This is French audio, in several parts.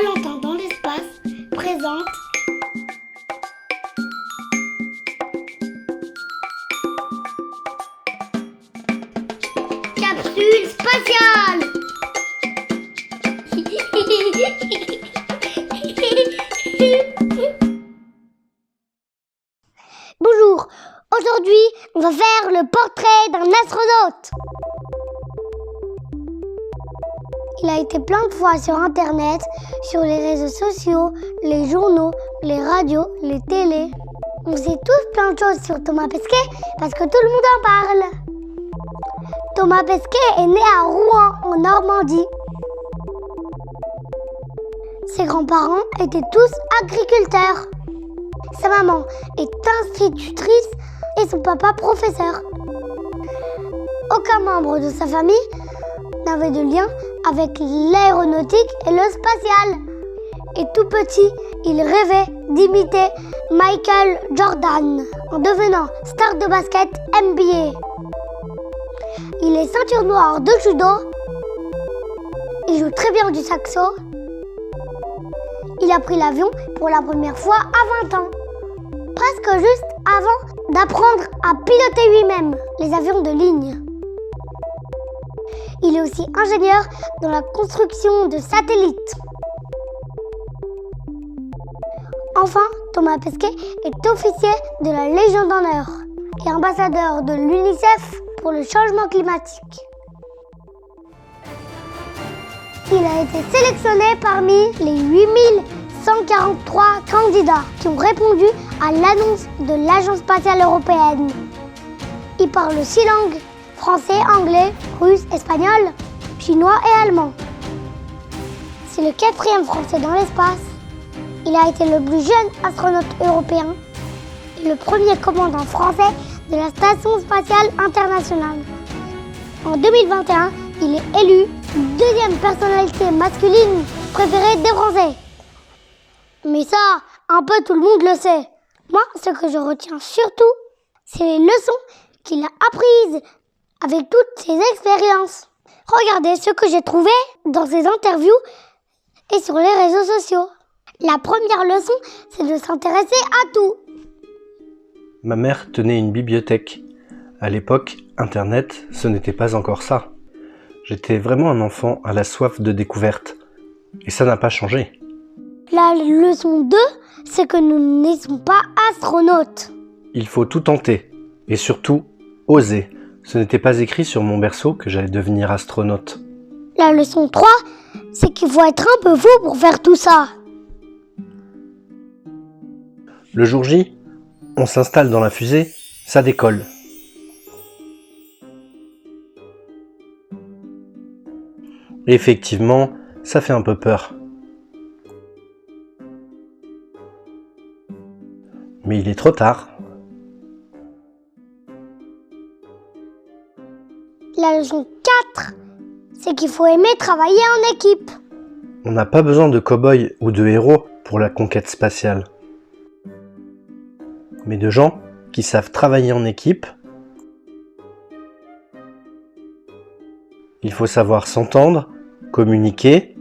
Valentin dans l'espace présente Capsule spatiale. Bonjour, aujourd'hui on va faire le portrait d'un astronaute. Il a été plein de fois sur internet, sur les réseaux sociaux, les journaux, les radios, les télés. On sait tous plein de choses sur Thomas Pesquet parce que tout le monde en parle. Thomas Pesquet est né à Rouen, en Normandie. Ses grands-parents étaient tous agriculteurs. Sa maman est institutrice et son papa professeur. Aucun membre de sa famille n'avait de lien avec l'aéronautique et le spatial. Et tout petit, il rêvait d'imiter Michael Jordan en devenant star de basket NBA. Il est ceinture noire de judo. Il joue très bien du saxo. Il a pris l'avion pour la première fois à 20 ans. Presque juste avant d'apprendre à piloter lui-même les avions de ligne. Il est aussi ingénieur dans la construction de satellites. Enfin, Thomas Pesquet est officier de la Légion d'honneur et ambassadeur de l'UNICEF pour le changement climatique. Il a été sélectionné parmi les 8143 candidats qui ont répondu à l'annonce de l'Agence spatiale européenne. Il parle 6 langues: français, anglais, russe, espagnol, chinois et allemand. C'est le 4e Français dans l'espace. Il a été le plus jeune astronaute européen et le premier commandant français de la Station spatiale internationale. En 2021, il est élu 2e personnalité masculine préférée des Français. Mais ça, un peu tout le monde le sait. Moi, ce que je retiens surtout, c'est les leçons qu'il a apprises avec toutes ses expériences. Regardez ce que j'ai trouvé dans ses interviews et sur les réseaux sociaux. La première leçon, c'est de s'intéresser à tout. Ma mère tenait une bibliothèque. À l'époque, Internet, ce n'était pas encore ça. J'étais vraiment un enfant à la soif de découverte. Et ça n'a pas changé. La leçon 2, c'est que nous ne sommes pas astronautes. Il faut tout tenter. Et surtout, oser. Ce n'était pas écrit sur mon berceau que j'allais devenir astronaute. La leçon 3, c'est qu'il faut être un peu fou pour faire tout ça. Le jour J, on s'installe dans la fusée, ça décolle. Effectivement, ça fait un peu peur. Mais il est trop tard. La leçon 4, c'est qu'il faut aimer travailler en équipe. On n'a pas besoin de cow-boys ou de héros pour la conquête spatiale. Mais de gens qui savent travailler en équipe. Il faut savoir s'entendre, communiquer,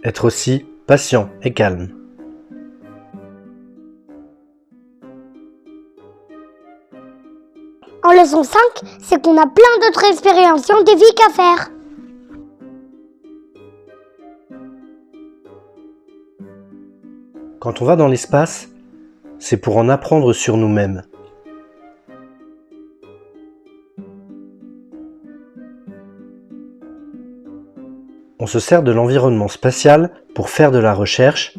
être aussi patient et calme. En leçon 5, c'est qu'on a plein d'autres expériences scientifiques à faire. Quand on va dans l'espace, c'est pour en apprendre sur nous-mêmes. On se sert de l'environnement spatial pour faire de la recherche,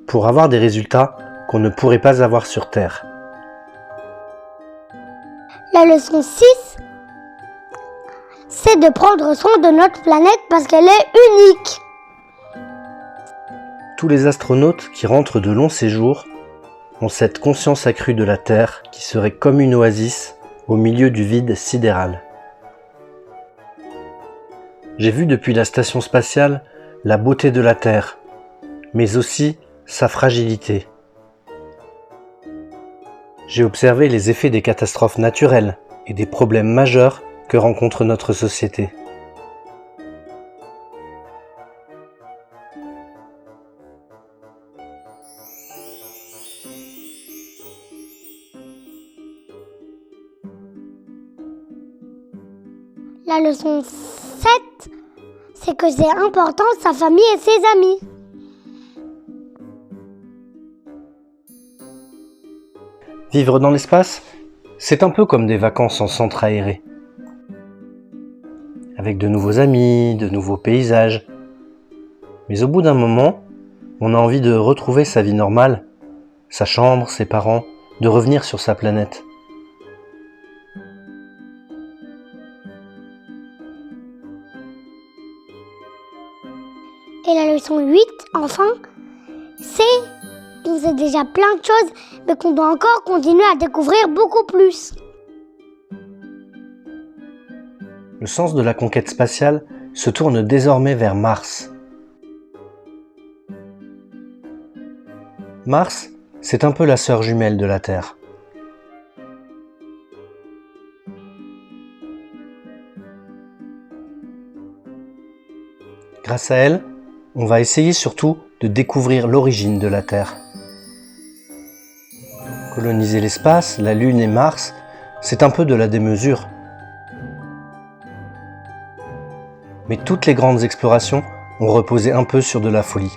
pour avoir des résultats qu'on ne pourrait pas avoir sur Terre. La leçon 6, c'est de prendre soin de notre planète parce qu'elle est unique. Tous les astronautes qui rentrent de longs séjours ont cette conscience accrue de la Terre qui serait comme une oasis au milieu du vide sidéral. J'ai vu depuis la station spatiale la beauté de la Terre, mais aussi sa fragilité. J'ai observé les effets des catastrophes naturelles et des problèmes majeurs que rencontre notre société. La leçon 7, c'est que c'est important sa famille et ses amis. Vivre dans l'espace, c'est un peu comme des vacances en centre aéré. Avec de nouveaux amis, de nouveaux paysages. Mais au bout d'un moment, on a envie de retrouver sa vie normale, sa chambre, ses parents, de revenir sur sa planète. Et la leçon 8, enfin, c'est qu'on sait déjà plein de choses, mais qu'on doit encore continuer à découvrir beaucoup plus. Le sens de la conquête spatiale se tourne désormais vers Mars. Mars, c'est un peu la sœur jumelle de la Terre. Grâce à elle, on va essayer surtout de découvrir l'origine de la Terre. Coloniser l'espace, la Lune et Mars, c'est un peu de la démesure. Mais toutes les grandes explorations ont reposé un peu sur de la folie.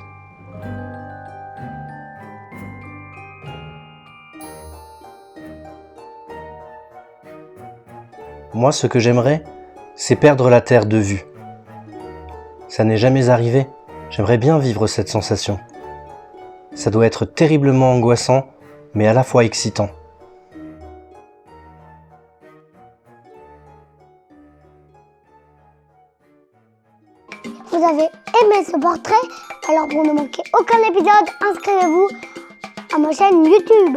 Moi, ce que j'aimerais, c'est perdre la Terre de vue. Ça n'est jamais arrivé. J'aimerais bien vivre cette sensation. Ça doit être terriblement angoissant, mais à la fois excitant. Vous avez aimé ce portrait? Alors pour ne manquer aucun épisode, inscrivez-vous à ma chaîne YouTube.